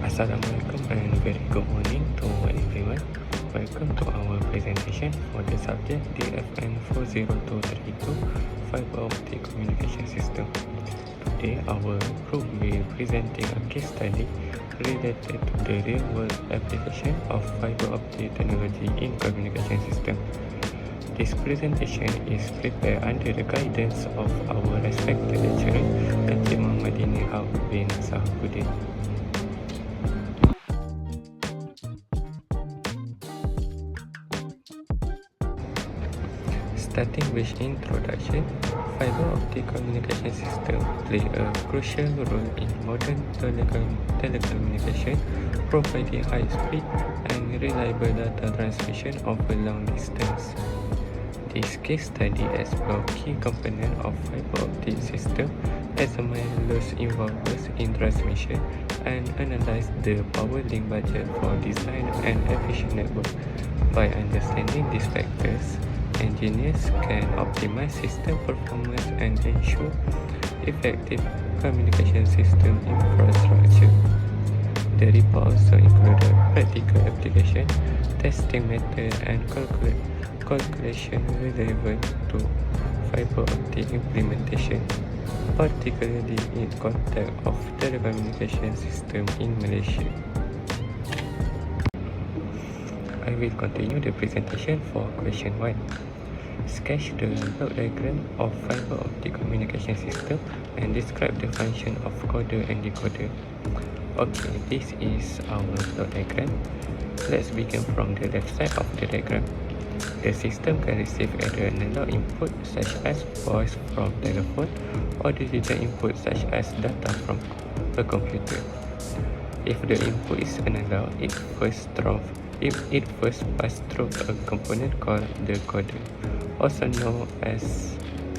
Assalamualaikum and very good morning to everyone. Welcome to our presentation for the subject DFN40232 Fiber Optic Communication System. Today our group will presenting a case study related to the real-world application of fiber optic technology in communication system. This presentation is prepared under the guidance of our respected lecturer, Encik Muhammadini bin Sahabuddin. Starting with introduction, fiber optic communication system play a crucial role in modern telecommunication, providing high speed and reliable data transmission over long distance. This case study explores key components of fiber optic system, examine loss involved in transmission, and analyze the power link budget for design and efficient network. By understanding these factors, engineers can optimize system performance and ensure effective communication system infrastructure. The report also included practical application, testing method, and calculation relevant to fiber optic implementation, particularly in context of telecommunication system in Malaysia. I will continue the presentation for question 1. Sketch the block diagram of fiber optic communication system and describe the function of coder and decoder. Okay, this is our block diagram. Let's begin from the left side of the diagram. The system can receive either analog input such as voice from telephone or digital input such as data from a computer. If the input is analog, it first passes through a component called the coder, also known as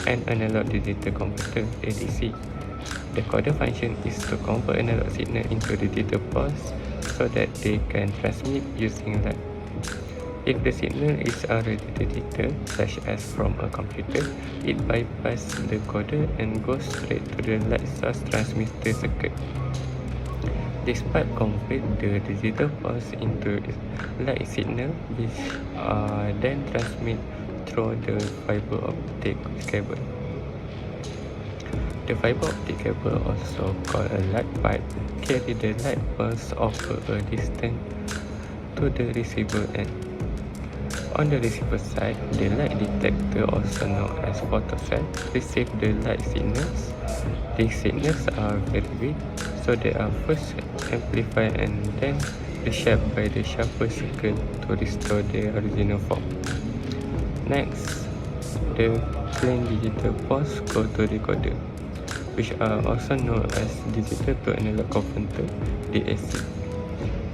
an analog digital converter (ADC). The coder function is to convert analog signal into digital pulse so that they can transmit using light. If the signal is already digital, such as from a computer, it bypasses the coder and goes straight to the light source transmitter circuit. Despite convert the digital pulse into light signal, which are then transmit through the fiber optic cable. The fiber optic cable, also called a light pipe, carry the light pulse over a distance to the receiver end. On the receiver side, the light detector, also known as photocell, receives the light signals. These signals are very weak, so they are first amplified and then reshaped by the sharper circuit to restore their original form. Next, the plain digital pulse go to decoder, which are also known as digital to analog converter (DAC).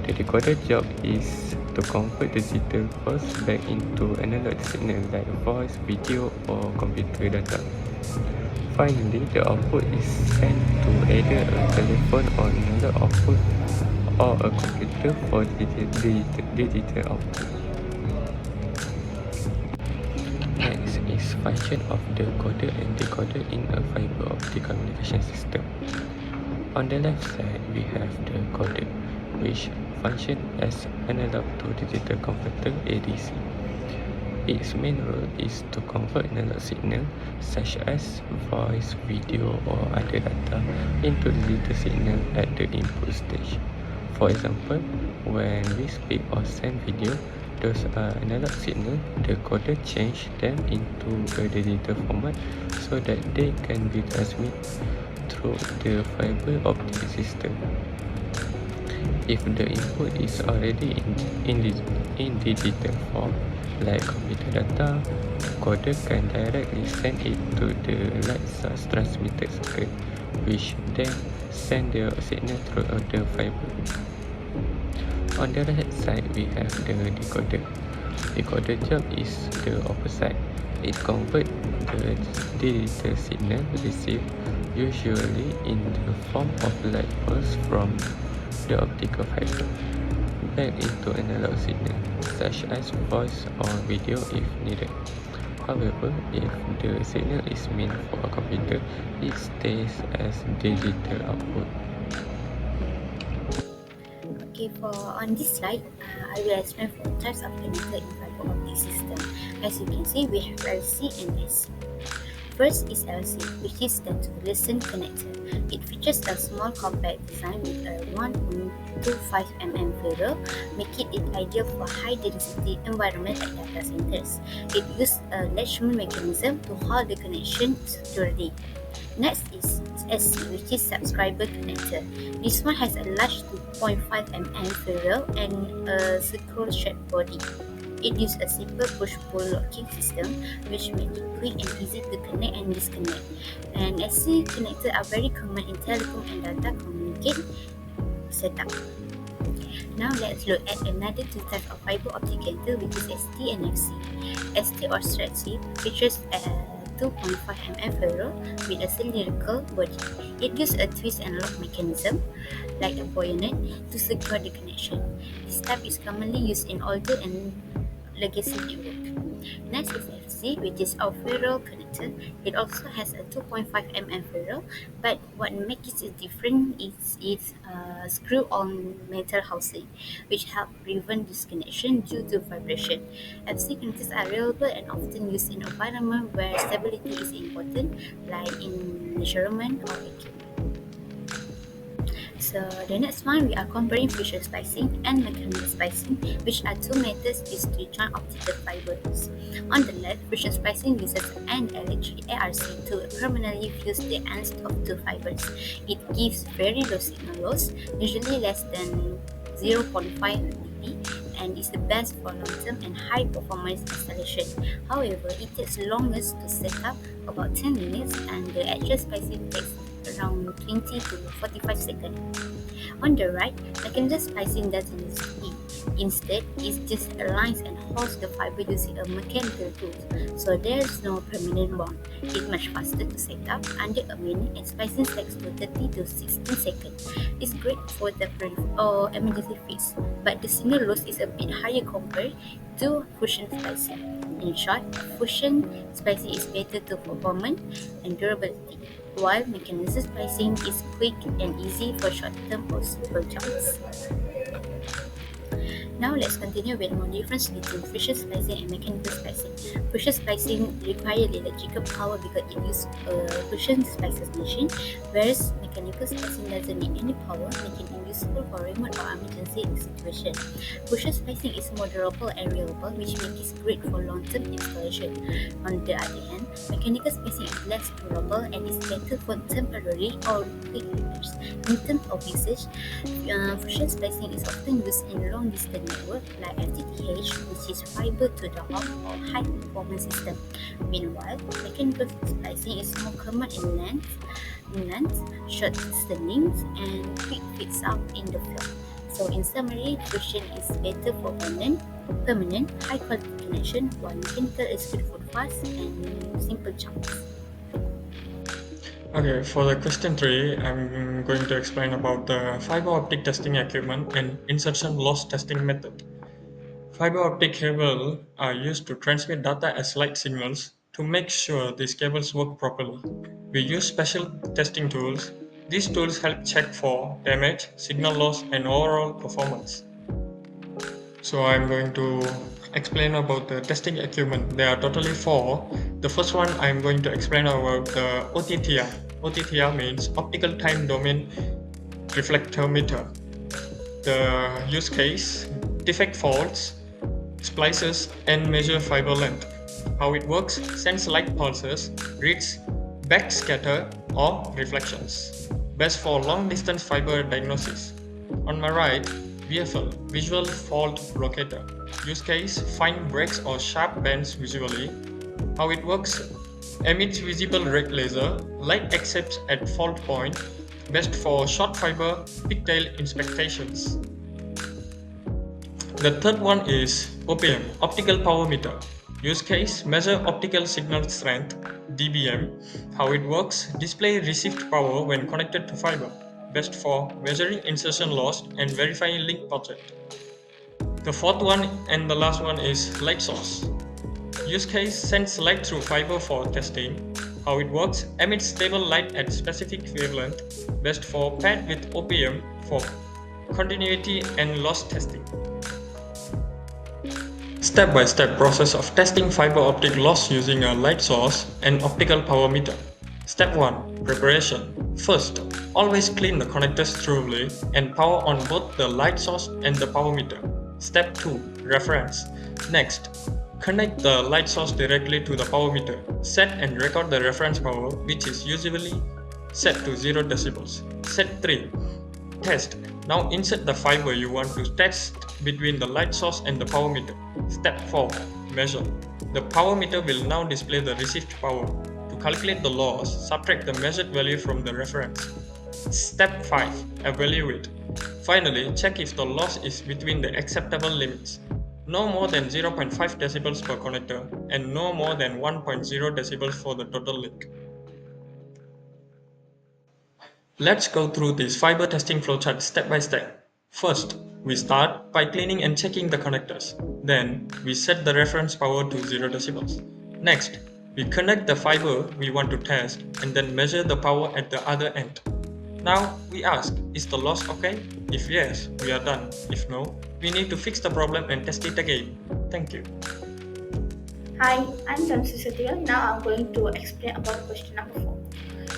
The decoder job is to convert digital pulse back into analog signal like voice, video, or computer data. Finally, the output is sent to either a telephone or analog output or a computer for digital output. Next is function of the coder and decoder in a fiber optic communication system. On the left side, we have the coder, which function as analog to digital converter (ADC). Its main role is to convert analog signal such as voice, video, or other data into digital signal at the input stage. For example, when we speak or send video, those are analog signal. The coder change them into a digital format so that they can be transmitted through the fiber optic system. If the input is already in digital form, like computer data, coder can directly send it to the light source transmitter circuit, which then send the signal through the fiber. On the right side, we have the decoder. Decoder job is the opposite. It converts the digital signal received usually in the form of light pulse from the optical fiber back into analog signal, such as voice or video if needed. However, if the signal is meant for a computer, it stays as digital output. Okay, on this slide, I will explain 4 types of connector in fiber optic system. As you can see, we have LC and SC. First is LC, which is the to-listen connector. It features a small compact design with a 1.25 mm furrow, making it ideal for high-density environment like data centers. It uses a latchment mechanism to hold the connection securely. Next is SC, which is subscriber connector. This one has a large 2.5 mm ferrule and a circle-shaped body. It uses a simple push-pull locking system, which makes it quick and easy to connect and disconnect. And SC connectors are very common in telecom and data communicate setup. Now let's look at another 2 types of fiber optic connector, which is ST and FC. ST or straight C features a 2.5 mm ferrule with a cylindrical body. It uses a twist and lock mechanism, like a bayonet, to secure the connection. This type is commonly used in older and legacy network. Next is FC, which is our ferrule connector. It also has a 2.5 mm ferrule, but what makes it different is its screw-on metal housing, which help prevent disconnection due to vibration. FC connectors are reliable and often used in environments where stability is important, like in measurement or vacuum. So the next one, we are comparing fusion splicing and mechanical splicing, which are 2 methods used to join optical fibers. On the left, fusion splicing uses an electric ARC to permanently fuse the ends of 2 fibers. It gives very low signal loss, usually less than 0.5 dB, and is the best for long-term and high-performance installation. However, it takes longest to set up, about 10 minutes, and the actual splicing takes around 20 to 45 seconds. On the right, mechanical splicing doesn't use heat. Instead, it just aligns and holds the fiber using a mechanical tool, so there's no permanent bond. It's much faster to set up, under a minute, and splicing takes to 30 to 16 seconds. It's great for temporary or emergency fix, but the signal loss is a bit higher compared to fusion splicing. In short, fusion splicing is better to performance and durability, while mechanical splicing is quick and easy for short-term or simple jobs. Now let's continue with more difference between fusion splicing and mechanical splicing. Fusion splicing requires electrical power because it uses a fusion splicer machine, whereas mechanical splicing doesn't need any power, making it useful for remote or emergency situation. Fusion splicing is more durable and reliable, which makes it great for long-term installation. On the other hand, mechanical splicing is less durable and is better for temporary or quick repairs. In terms of usage, fusion splicing is often used in long-distance network like FTTH, which is fiber to the home or high performance system. Meanwhile, mechanical splicing is more common in land, short distance links, and quick fix up in the field. So in summary, fusion is better for permanent, high quality connection, while mechanical is good for fast and simple jobs. Okay, for the question 3, I'm going to explain about the fiber optic testing equipment and insertion loss testing method. Fiber optic cables are used to transmit data as light signals. To make sure these cables work properly, we use special testing tools. These tools help check for damage, signal loss, and overall performance. So I'm going to explain about the testing equipment. There are totally 4. The first one I'm going to explain about the OTTR. OTTR means optical time domain reflectometer. The use case: defect faults, splices, and measure fiber length. How it works: sends light pulses, reads backscatter or reflections. Best for long distance fiber diagnosis. On my right, VFL, visual fault locator. Use case: find breaks or sharp bends visually. How it works: emits visible red laser, light accepts at fault point. Best for short fiber pigtail inspections. The third one is OPM, optical power meter. Use case: measure optical signal strength, dBm. How it works: display received power when connected to fiber. Best for measuring insertion loss and verifying link budget. The fourth one and the last one is light source. Use case: sends light through fiber for testing. How it works: emits stable light at specific wavelength. Best for pad with OPM for Continuity and loss testing. Step-by-step process of testing fiber optic loss using a light source and optical power meter. Step 1. Preparation. First, always clean the connectors thoroughly and power on both the light source and the power meter. Step 2. Reference. Next, connect the light source directly to the power meter. Set and record the reference power, which is usually set to 0 decibels. Step 3. Test. Now insert the fiber you want to test between the light source and the power meter. Step 4. Measure. The power meter will now display the received power. To calculate the loss, subtract the measured value from the reference. Step 5. Evaluate. Finally, check if the loss is between the acceptable limits. No more than 0.5 decibels per connector and no more than 1.0 decibels for the total link. Let's go through this fiber testing flowchart step by step. First, we start by cleaning and checking the connectors. Then, we set the reference power to 0 decibels. Next, we connect the fiber we want to test and then measure the power at the other end. Now, we ask, is the loss okay? If yes, we are done. If no, we need to fix the problem and test it again. Thank you. Hi, I'm Tansi Satya. Now I'm going to explain about question number 4.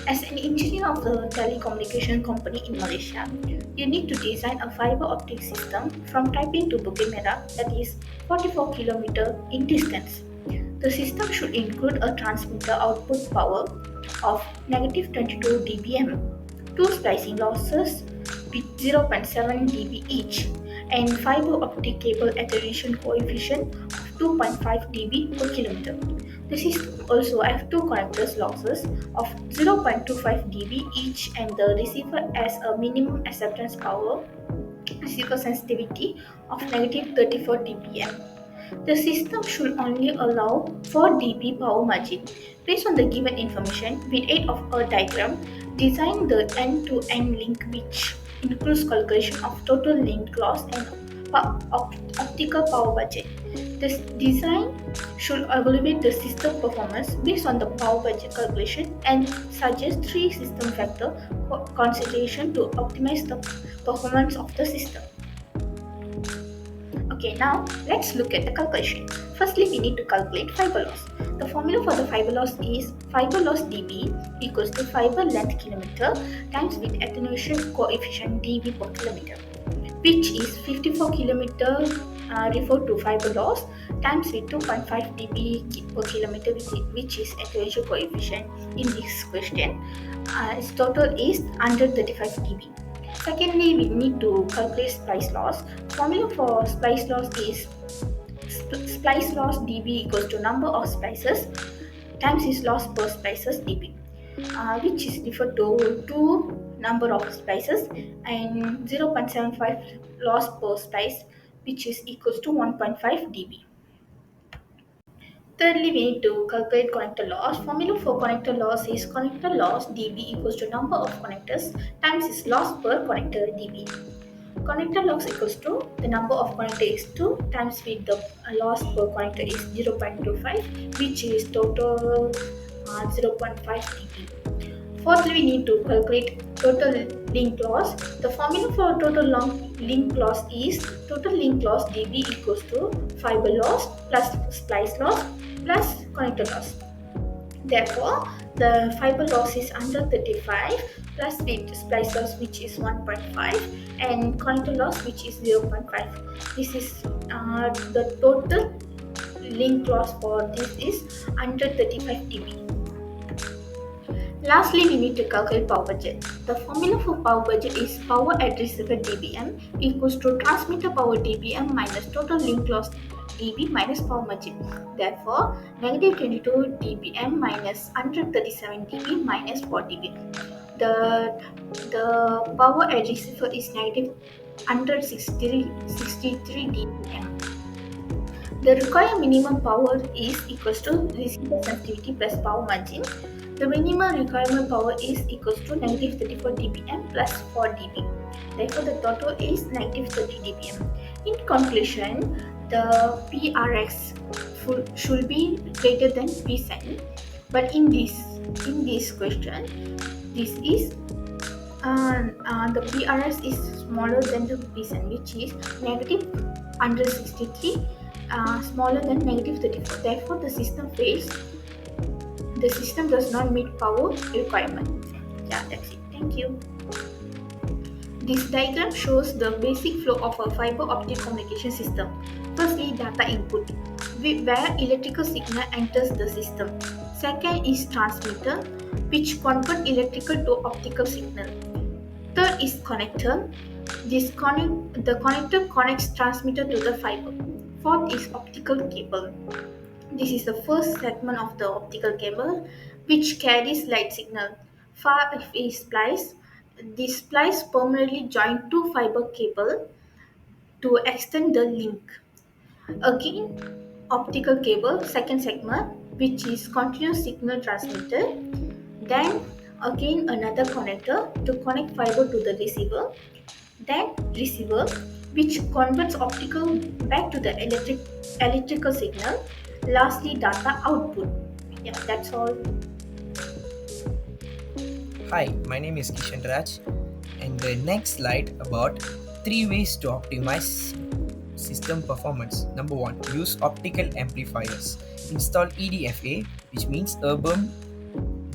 As an engineer of the telecommunication company in Malaysia, you need to design a fiber optic system from Taipei to Bukit Merah, that is 44 km in distance. The system should include a transmitter output power of negative 22 dBm, two splicing losses with 0.7 dB each, and fiber optic cable attenuation coefficient of 2.5 dB per kilometer. The system also has two connectors losses of 0.25 dB each and the receiver has a minimum acceptance power receiver sensitivity of negative 34 dBm. The system should only allow 4 dB power margin. Based on the given information, with aid of a diagram, design the end-to-end link which includes calculation of total link loss and optical power budget. This design should evaluate the system performance based on the power budget calculation and suggest 3 system factor consideration to optimize the performance of the system. Okay, now let's look at the calculation. Firstly, we need to calculate fiber loss. The formula for the fiber loss is fiber loss dB equals to fiber length kilometer times with attenuation coefficient dB per kilometer, which is 54 km referred to fiber loss times with 2.5 dB per kilometer, which is attenuation coefficient in this question. Its total is 135 dB. Secondly, we need to calculate splice loss. Formula for splice loss is splice loss dB equals to number of splices times its loss per splices dB, which is referred to 2 number of splices and 0.75 loss per splice, which is equals to 1.5 dB. Thirdly, we need to calculate connector loss. Formula for connector loss is connector loss dB equals to number of connectors times its loss per connector dB. Connector loss equals to the number of connector is 2 times with the loss per connector is 0.25, which is total 0.5 dB. Fourthly, we need to calculate total link loss. The formula for total link loss is total link loss dB equals to fiber loss plus splice loss plus connector loss. Therefore, the fiber loss is under 35 plus with splice loss which is 1.5 and connector loss which is 0.5. This is the total link loss for this is under 35 dB. Lastly, we need to calculate power budget. The formula for power budget is power at receiver dBm equals to transmitter power dBm minus total link loss dB minus power margin. Therefore, negative 22 dBm minus 137 dB minus 4 dB. The power at receiver is negative 163 dBm. The required minimum power is equals to receiver sensitivity plus power margin. The minimum requirement power is equals to negative 34 dBm plus 4 dB. Therefore, the total is negative 30 dBm. In conclusion, the PRX should be greater than Psin. But in this question, this is The PRS is smaller than the Bsen, which is negative 163, smaller than negative 34. Therefore, the system does not meet power requirement. Yeah, that's it. Thank you. This diagram shows the basic flow of a fiber optic communication system. Firstly, data input, where electrical signal enters the system. Second is transmitter, which convert electrical to optical signal. Third is connector. The connector connects transmitter to the fiber. Fourth is optical cable. This is the first segment of the optical cable, which carries light signal. Five is splice. This splice permanently join two fiber cable to extend the link. Again, optical cable, second segment, which is continuous signal transmitter. Then again another connector to connect fiber to the receiver. Then receiver, which converts optical back to the electrical signal. Lastly, data output. Yeah, that's all. Hi, my name is Kishan Raj, and the next slide about 3 ways to optimize system performance. Number 1, use optical amplifiers. Install EDFA, which means urban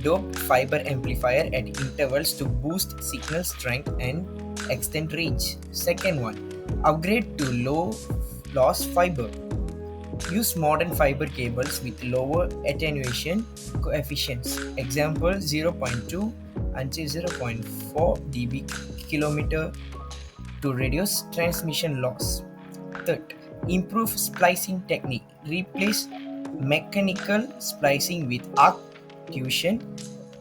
doped fiber amplifier at intervals to boost signal strength and extend range. Second one, upgrade to low loss fiber. Use modern fiber cables with lower attenuation coefficients. Example, zero point 0.2 until 0.4 dB kilometer to reduce transmission loss. Third, improve splicing technique. Replace mechanical splicing with arc fusion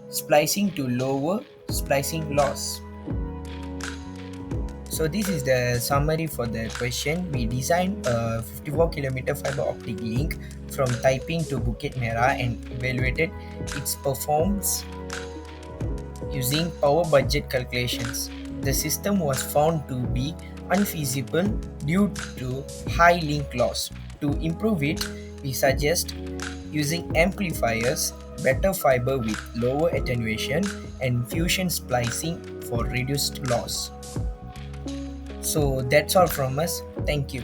splicing to lower splicing loss. So this is the summary for the question. We designed a 54 km fiber optic link from Taiping to Bukit Merah and evaluated its performance using power budget calculations. The system was found to be unfeasible due to high link loss. To improve it, we suggest using amplifiers, better fiber with lower attenuation, and fusion splicing for reduced loss. So that's all from us. Thank you.